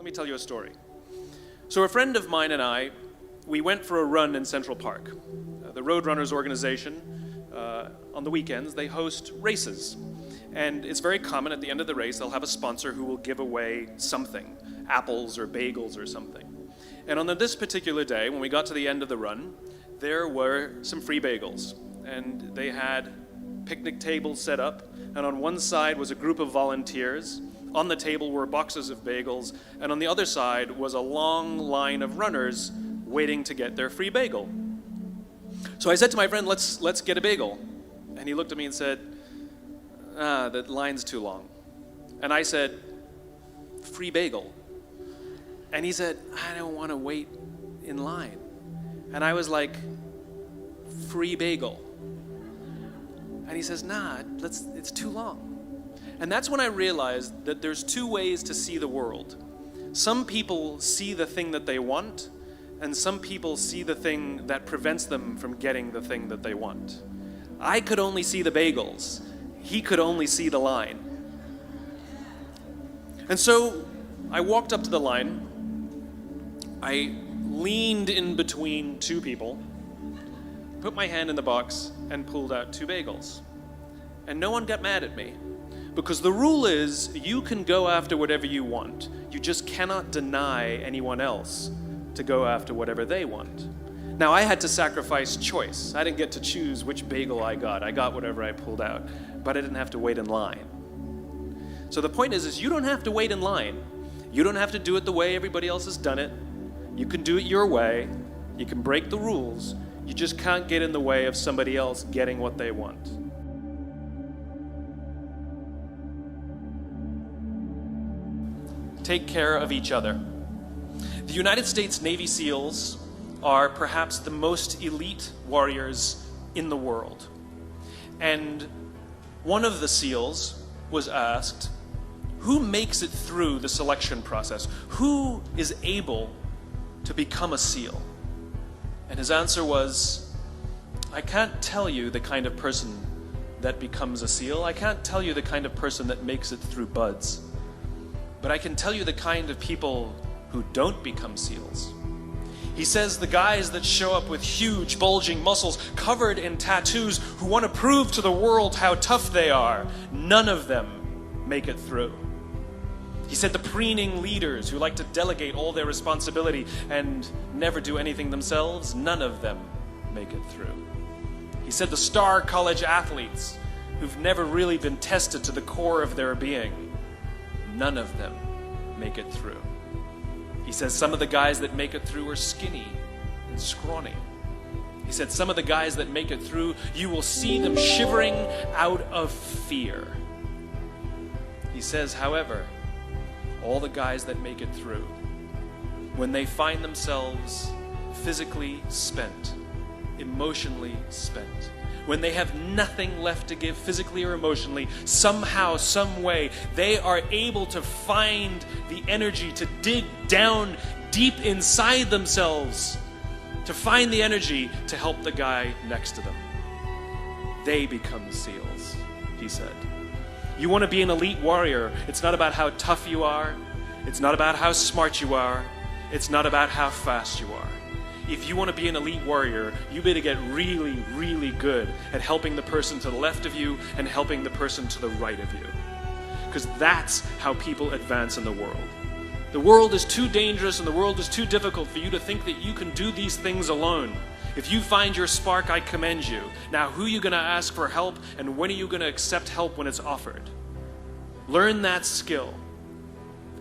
Let me tell you a story. So a friend of mine and I, we went for a run in Central Park. The Roadrunners organization, on the weekends, they host races. And it's very common at the end of the race, they'll have a sponsor who will give away something, apples or bagels or something. And on this particular day, when we got to the end of the run, there were some free bagels. And they had picnic tables set up, and on one side was a group of volunteers. On the table were boxes of bagels, and on the other side was a long line of runners waiting to get their free bagel. So I said to my friend, let's get a bagel. And he looked at me and said, the line's too long. And I said, free bagel. And he said, I don't want to wait in line. And I was like, free bagel. And he says, nah, it's too long. And that's when I realized that there's two ways to see the world. Some people see the thing that they want, and some people see the thing that prevents them from getting the thing that they want. I could only see the bagels. He could only see the line. And so I walked up to the line. I leaned in between two people, put my hand in the box, and pulled out two bagels. And no one got mad at me. Because the rule is, you can go after whatever you want. You just cannot deny anyone else to go after whatever they want. Now, I had to sacrifice choice. I didn't get to choose which bagel I got. I got whatever I pulled out, but I didn't have to wait in line. So the point is you don't have to wait in line. You don't have to do it the way everybody else has done it. You can do it your way. You can break the rules. You just can't get in the way of somebody else getting what they want. Take care of each other. The United States Navy SEALs are perhaps the most elite warriors in the world. And one of the SEALs was asked, who makes it through the selection process? Who is able to become a SEAL? And his answer was, I can't tell you the kind of person that becomes a SEAL. I can't tell you the kind of person that makes it through BUD/S. But I can tell you the kind of people who don't become SEALs. He says the guys that show up with huge, bulging muscles, covered in tattoos, who want to prove to the world how tough they are, none of them make it through. He said the preening leaders who like to delegate all their responsibility and never do anything themselves, none of them make it through. He said the star college athletes who've never really been tested to the core of their being, none of them make it through. He says some of the guys that make it through are skinny and scrawny. He said some of the guys that make it through, you will see them shivering out of fear. He says, however, all the guys that make it through, when they find themselves physically spent, emotionally spent, when they have nothing left to give physically or emotionally, somehow, some way, they are able to find the energy to dig down deep inside themselves, to find the energy to help the guy next to them. They become SEALs, he said. You want to be an elite warrior. It's not about how tough you are. It's not about how smart you are. It's not about how fast you are. If you want to be an elite warrior, you better get really, really good at helping the person to the left of you and helping the person to the right of you. Because that's how people advance in the world. The world is too dangerous and the world is too difficult for you to think that you can do these things alone. If you find your spark, I commend you. Now, who are you going to ask for help, and when are you going to accept help when it's offered? Learn that skill.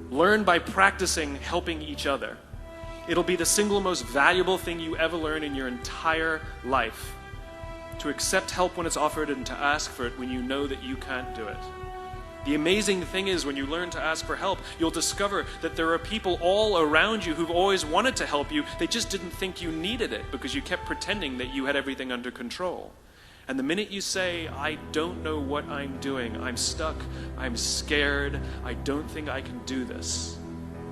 Learn by practicing helping each other. It'll be the single most valuable thing you ever learn in your entire life. To accept help when it's offered and to ask for it when you know that you can't do it. The amazing thing is when you learn to ask for help, you'll discover that there are people all around you who've always wanted to help you. They just didn't think you needed it because you kept pretending that you had everything under control. And the minute you say, I don't know what I'm doing, I'm stuck, I'm scared, I don't think I can do this,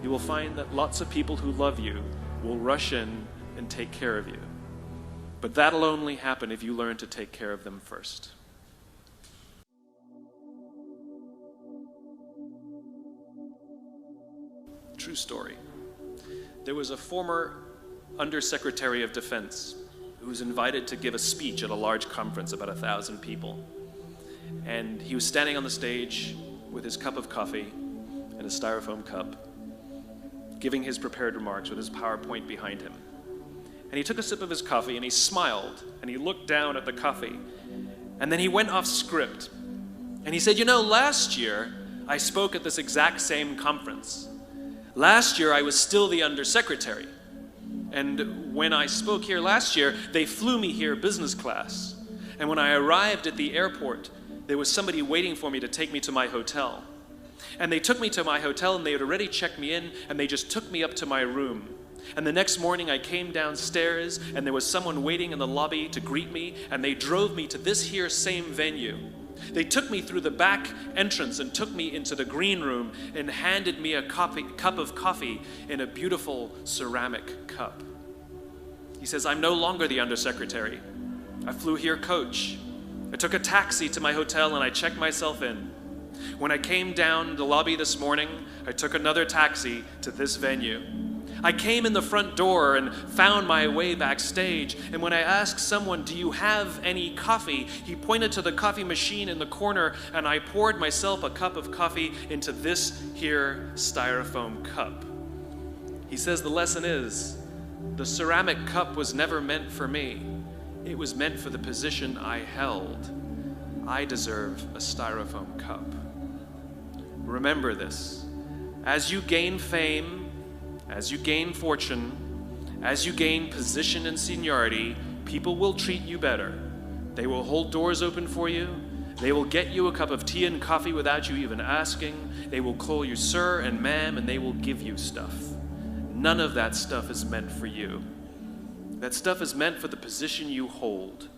you will find that lots of people who love you will rush in and take care of you. But that'll only happen if you learn to take care of them first. True story. There was a former Undersecretary of Defense who was invited to give a speech at a large conference, about 1,000 people. And he was standing on the stage with his cup of coffee and a styrofoam cup, giving his prepared remarks with his PowerPoint behind him. And he took a sip of his coffee and he smiled and he looked down at the coffee. And then he went off script. And he said, you know, last year I spoke at this exact same conference. Last year I was still the undersecretary. And when I spoke here last year, they flew me here business class. And when I arrived at the airport, there was somebody waiting for me to take me to my hotel. And they took me to my hotel and they had already checked me in and they just took me up to my room. And the next morning I came downstairs and there was someone waiting in the lobby to greet me and they drove me to this here same venue. They took me through the back entrance and took me into the green room and handed me a cup of coffee in a beautiful ceramic cup. He says, I'm no longer the undersecretary. I flew here coach. I took a taxi to my hotel and I checked myself in. When I came down the lobby this morning, I took another taxi to this venue. I came in the front door and found my way backstage, and when I asked someone, do you have any coffee? He pointed to the coffee machine in the corner, and I poured myself a cup of coffee into this here styrofoam cup. He says the lesson is, the ceramic cup was never meant for me. It was meant for the position I held. I deserve a styrofoam cup. Remember this. As you gain fame, as you gain fortune, as you gain position and seniority, people will treat you better. They will hold doors open for you. They will get you a cup of tea and coffee without you even asking. They will call you sir and ma'am, and they will give you stuff. None of that stuff is meant for you. That stuff is meant for the position you hold.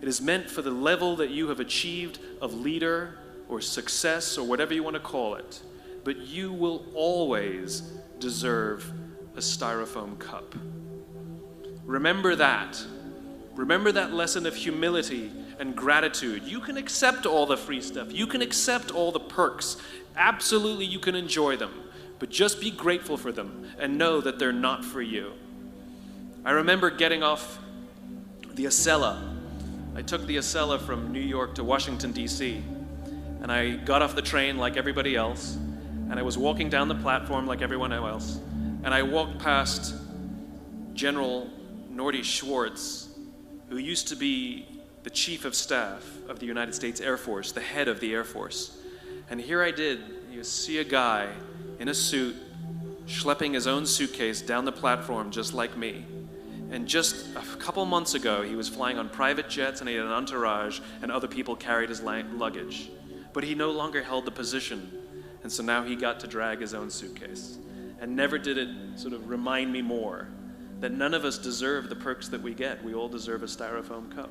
It is meant for the level that you have achieved of leader or success or whatever you want to call it. But you will always deserve a styrofoam cup. Remember that. Remember that lesson of humility and gratitude. You can accept all the free stuff. You can accept all the perks. Absolutely, you can enjoy them. But just be grateful for them and know that they're not for you. I remember getting off the Acela. I took the Acela from New York to Washington, D.C. And I got off the train like everybody else. And I was walking down the platform like everyone else. And I walked past General Nordy Schwartz, who used to be the Chief of Staff of the United States Air Force, the head of the Air Force. And here I did, you see a guy in a suit, schlepping his own suitcase down the platform just like me. And just a couple months ago, he was flying on private jets and he had an entourage and other people carried his luggage. But he no longer held the position. And so now he got to drag his own suitcase. And never did it sort of remind me more that none of us deserve the perks that we get. We all deserve a styrofoam cup.